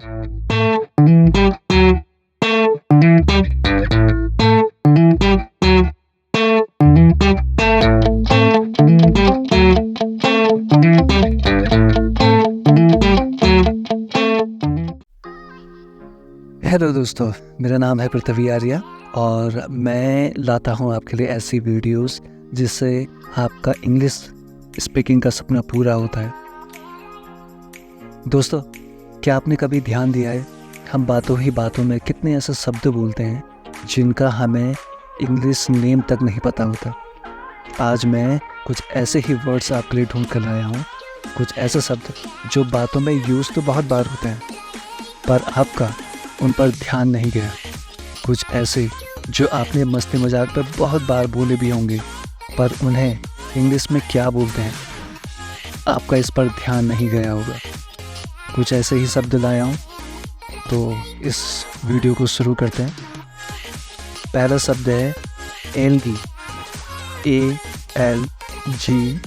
Hello दोस्तों, मेरा नाम है पृथ्वी आर्या और मैं लाता हूँ आपके लिए ऐसी वीडियोस जिससे आपका इंग्लिश स्पीकिंग का सपना पूरा होता है। दोस्तों, क्या आपने कभी ध्यान दिया है हम बातों ही बातों में कितने ऐसे शब्द बोलते हैं जिनका हमें इंग्लिश नेम तक नहीं पता होता। आज मैं कुछ ऐसे ही वर्ड्स आपके लिए ढूंढ कर लाया हूँ, कुछ ऐसे शब्द जो बातों में यूज़ तो बहुत बार होते हैं पर आपका उन पर ध्यान नहीं गया। कुछ ऐसे जो आपने मस्ती मजाक पर बहुत बार बोले भी होंगे पर उन्हें इंग्लिश में क्या बोलते हैं आपका इस पर ध्यान नहीं गया होगा। कुछ ऐसे ही शब्द लाया हूँ, तो इस वीडियो को शुरू करते हैं। पहला शब्द है एलगी, ALGAE,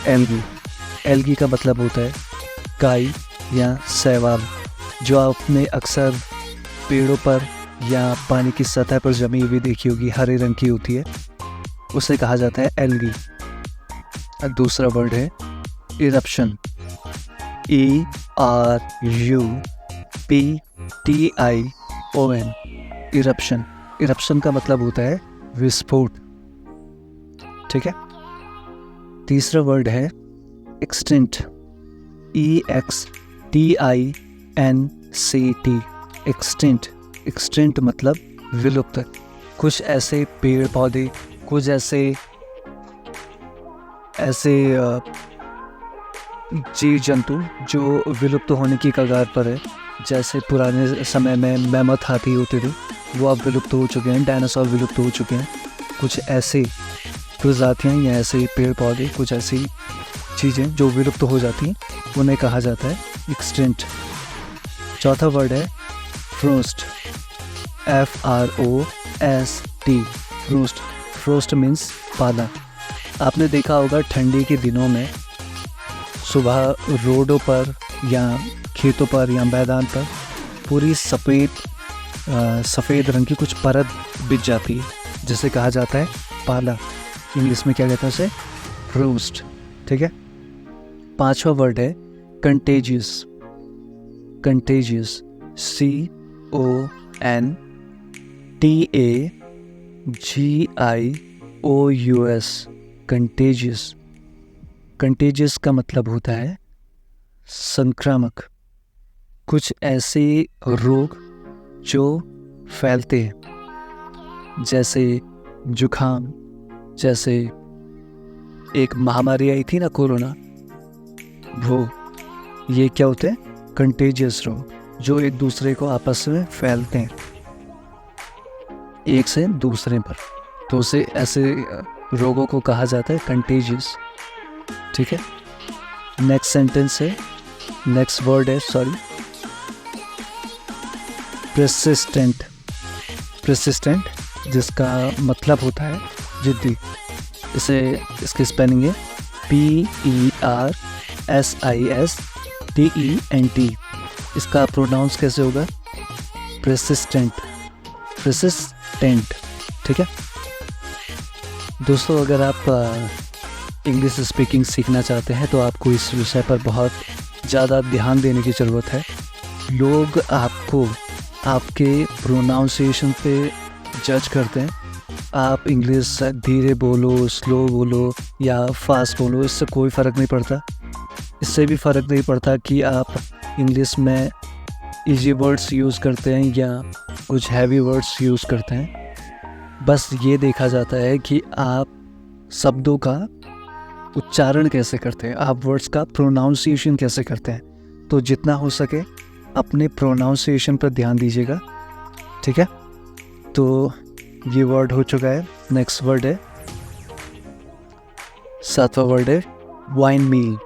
एलगी। एलगी का मतलब होता है काई या शैवाल, जो आपने अक्सर पेड़ों पर या पानी की सतह पर जमी हुई देखी होगी, हरे रंग की होती है, उसे कहा जाता है एलगी। दूसरा वर्ड है इरप्शन, ERUPTION, इरप्शन। इरप्शन का मतलब होता है विस्फोट, ठीक है। तीसरा वर्ड है एक्सटिंक्ट, EXTINCT, एक्सटिंक्ट। एक्सटिंक्ट मतलब विलुप्त। कुछ ऐसे पेड़ पौधे, कुछ ऐसे जीव जंतु जो विलुप्त होने की कगार पर है। जैसे पुराने समय में मैमथ हाथी होते थे, वो अब विलुप्त हो चुके हैं। डायनासोर विलुप्त हो चुके हैं। कुछ ऐसे प्रजातियाँ या ऐसे पेड़ पौधे, कुछ ऐसी चीज़ें जो विलुप्त हो जाती हैं, उन्हें कहा जाता है एक्सटिंक्ट। चौथा वर्ड है frost, FROST, frost. Frost means पाला। आपने देखा होगा ठंडी के दिनों में सुबह रोडों पर या खेतों पर या मैदान पर पूरी सफ़ेद रंग की कुछ परत बिछ जाती है, जिसे कहा जाता है पाला। इंग्लिश में क्या कहते हैं उसे? फ्रोस्ट, ठीक है। पांचवा वर्ड है contagious, contagious, CONTAGIOUS, contagious. Contagious का मतलब होता है संक्रामक। कुछ ऐसे रोग जो फैलते हैं, जैसे जुखाम, जैसे एक महामारी आई थी ना, कोरोना, वो ये क्या होते हैं? कंटेजियस रोग, जो एक दूसरे को आपस में फैलते हैं एक से दूसरे पर, तो उसे ऐसे रोगों को कहा जाता है कंटेजियस, ठीक है। नेक्स्ट सेंटेंस है, नेक्स्ट वर्ड है persistent, persistent, जिसका मतलब होता है जिद्दी। इसकी स्पेलिंग है PERSISTENT। इसका प्रोनाउंस कैसे होगा? persistent, persistent, ठीक है। दोस्तों, अगर आप इंग्लिश स्पीकिंग सीखना चाहते हैं तो आपको इस विषय पर बहुत ज़्यादा ध्यान देने की ज़रूरत है। लोग आपको आपके प्रोनाउंसिएशन पे जज करते हैं। आप इंग्लिश धीरे बोलो, स्लो बोलो या फास्ट बोलो, इससे कोई फ़र्क नहीं पड़ता। इससे भी फ़र्क नहीं पड़ता कि आप इंग्लिश में इजी वर्ड्स यूज़ करते हैं या कुछ हैवी वर्ड्स यूज़ करते हैं। बस ये देखा जाता है कि आप शब्दों का उच्चारण कैसे करते हैं, आप वर्ड्स का प्रोनाउंसिएशन कैसे करते हैं। तो जितना हो सके अपने प्रोनाउंसिएशन पर ध्यान दीजिएगा, ठीक है। तो ये वर्ड हो चुका है। नेक्स्ट वर्ड है, सातवां वर्ड है वाइन मील।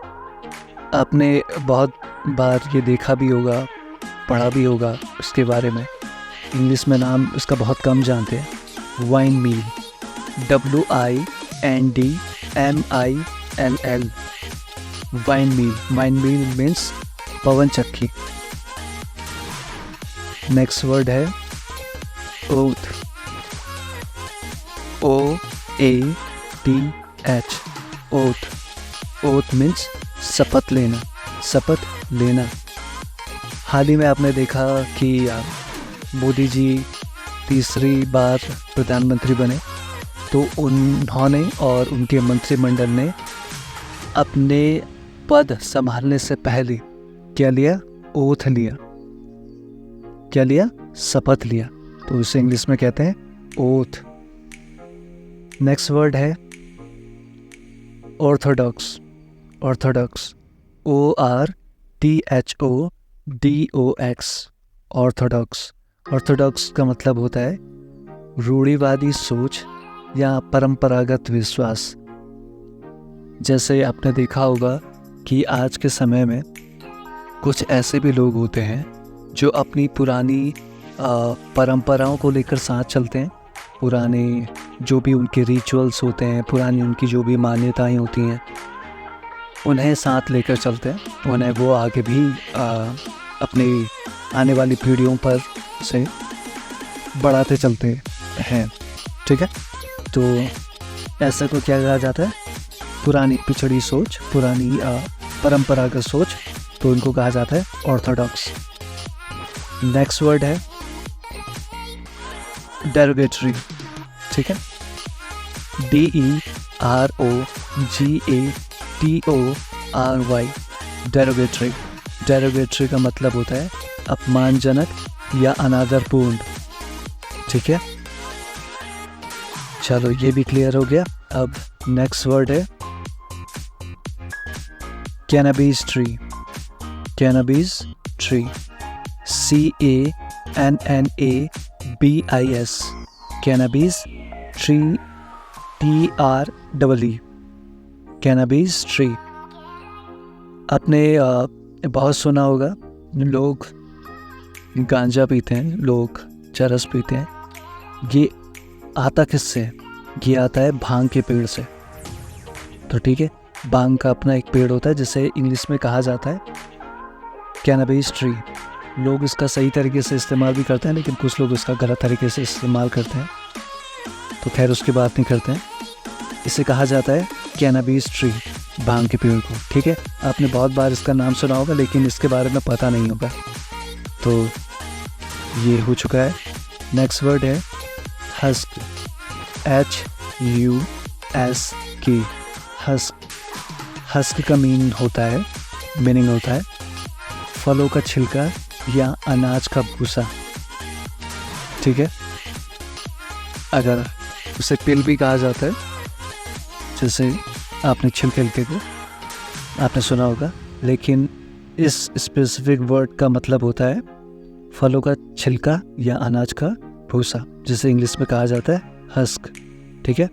आपने बहुत बार ये देखा भी होगा, पढ़ा भी होगा उसके बारे में। इंग्लिश में नाम इसका बहुत कम जानते हैं। वाइन मील, WINDMILL, वाइन मील। वाइन मील मीन्स पवन चक्की, नेक्स्ट वर्ड है oath, OATH, oath. Oath means शपथ लेना, शपथ लेना। हाल ही में आपने देखा कि मोदी जी तीसरी बार प्रधानमंत्री बने, तो उन्होंने और उनके मंत्रिमंडल ने अपने पद संभालने से पहले क्या लिया? ओथ लिया। क्या लिया? शपथ लिया। तो इसे इंग्लिश में कहते हैं ओथ। नेक्स्ट वर्ड है Orthodox, Orthodox, ORTHODOX, Orthodox. Orthodox का मतलब होता है रूढ़िवादी सोच या परंपरागत विश्वास। जैसे आपने देखा होगा कि आज के समय में कुछ ऐसे भी लोग होते हैं जो अपनी पुरानी परंपराओं को लेकर साथ चलते हैं। पुराने जो भी उनके रिचुअल्स होते हैं, पुरानी उनकी जो भी मान्यताएं होती हैं, उन्हें साथ लेकर चलते हैं। उन्हें वो आगे भी अपनी आने वाली पीढ़ियों पर से बढ़ाते चलते हैं। ठीक है, तो ऐसा को क्या कहा जाता है? पुरानी पिछड़ी सोच, पुरानी परंपरागत सोच, तो उनको कहा जाता है ऑर्थोडॉक्स। नेक्स्ट वर्ड है डेरोगेटरी। ठीक है, DEROGATORY, डेरोगेटरी। डेरोगेटरी का मतलब होता है अपमानजनक या अनादरपूर्ण। ठीक है, चलो ये भी क्लियर हो गया। अब नेक्स्ट वर्ड है cannabis tree, cannabis tree, CANNABIS, cannabis tree, TREE, cannabis tree. आपने बहुत सुना होगा, लोग गांजा पीते हैं, लोग चरस पीते हैं। ये आता किससे? ये आता है भांग के पेड़ से। तो ठीक है, भांग का अपना एक पेड़ होता है जिसे इंग्लिश में कहा जाता है कैनबिस ट्री। लोग इसका सही तरीके से इस्तेमाल भी करते हैं, लेकिन कुछ लोग इसका गलत तरीके से इस्तेमाल करते हैं, तो खैर उसकी बात नहीं करते हैं। इसे कहा जाता है कैनबिस ट्री, भांग के पेड़ को। ठीक है, आपने बहुत बार इसका नाम सुना होगा, लेकिन इसके बारे में पता नहीं होगा। तो ये हो चुका है। नेक्स्ट वर्ड है हस्क, HUSK, हस्क। हस्क का मीनिंग होता है फलों का छिलका या अनाज का भूसा। ठीक है, अगर उसे पिल भी कहा जाता है, जैसे आपने छिलके को आपने सुना होगा, लेकिन इस स्पेसिफिक वर्ड का मतलब होता है फलों का छिलका या अनाज का भूसा, जिसे इंग्लिश में कहा जाता है हस्क। ठीक है,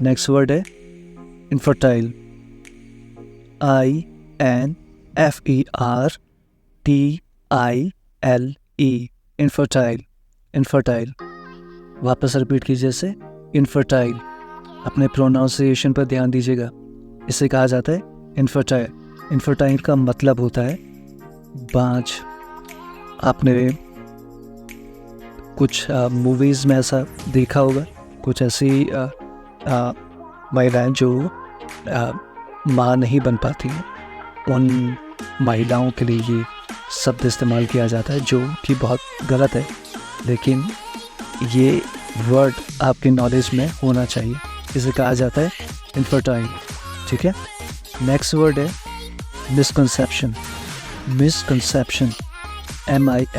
नेक्स्ट वर्ड है इनफर्टाइल, INFERTILE, इनफर्टाइल। इनफर्टाइल, वापस रिपीट कीजिए इसे, इनफर्टाइल। अपने प्रोनाउंसिएशन पर ध्यान दीजिएगा। इसे कहा जाता है इनफर्टाइल। इनफर्टाइल का मतलब होता है बाँझ। आपने कुछ मूवीज़ में ऐसा देखा होगा, कुछ ऐसी महिलाएं जो माँ नहीं बन पाती हैं, उन महिलाओं के लिए ये शब्द इस्तेमाल किया जाता है, जो कि बहुत गलत है, लेकिन ये वर्ड आपके नॉलेज में होना चाहिए। इसे कहा जाता है इनफर्टाइल। ठीक है, नेक्स्ट वर्ड है misconception. Misconception, MISCONCEPTION,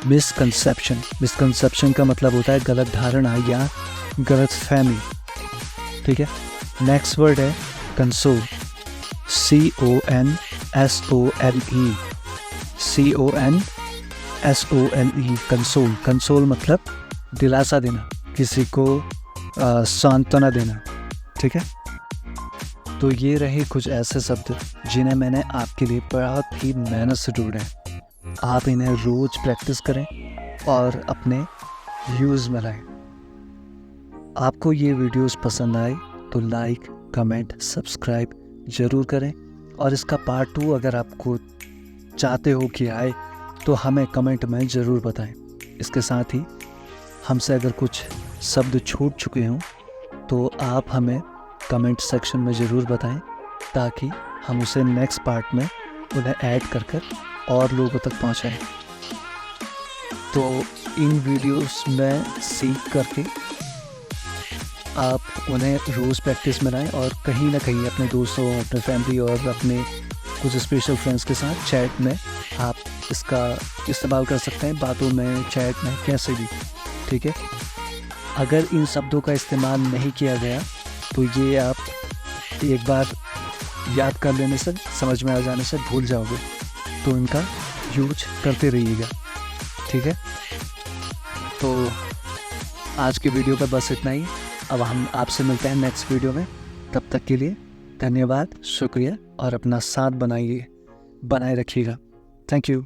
misconception. Misconception का मतलब होता है गलत धारणा या गलत फहमी। ठीक है, नेक्स्ट वर्ड है कंसोल, CONSOLE, कंसोल। कंसोल मतलब दिलासा देना, किसी को सांत्वना देना। ठीक है, तो ये रहे कुछ ऐसे शब्द जिन्हें मैंने आपके लिए बहुत ही मेहनत से ढूंढे हैं। आप इन्हें रोज़ प्रैक्टिस करें और अपने यूज़ में लाएं। आपको ये वीडियोस पसंद आए तो लाइक, कमेंट, सब्सक्राइब ज़रूर करें और इसका पार्ट 2 अगर आपको चाहते हो कि आए तो हमें कमेंट में ज़रूर बताएं। इसके साथ ही हमसे अगर कुछ शब्द छूट चुके हों तो आप हमें कमेंट सेक्शन में ज़रूर बताएं, ताकि हम उसे नेक्स्ट पार्ट में उन्हें ऐड कर और लोगों तक पहुंचाएं। तो इन वीडियोस में सीख करके आप उन्हें रोज़ प्रैक्टिस में लाएं और कहीं ना कहीं अपने दोस्तों, अपने फैमिली और अपने कुछ स्पेशल फ्रेंड्स के साथ चैट में आप इसका इस्तेमाल कर सकते हैं, बातों में, चैट में, कैसे भी, ठीक है। अगर इन शब्दों का इस्तेमाल नहीं किया गया तो ये आप एक बार याद कर लेने से, समझ में आ जाने से भूल जाओगे, तो इनका यूज करते रहिएगा, ठीक है। तो आज के वीडियो पर बस इतना ही। अब हम आपसे मिलते हैं नेक्स्ट वीडियो में। तब तक के लिए धन्यवाद, शुक्रिया और अपना साथ बनाए रखिएगा। Thank you.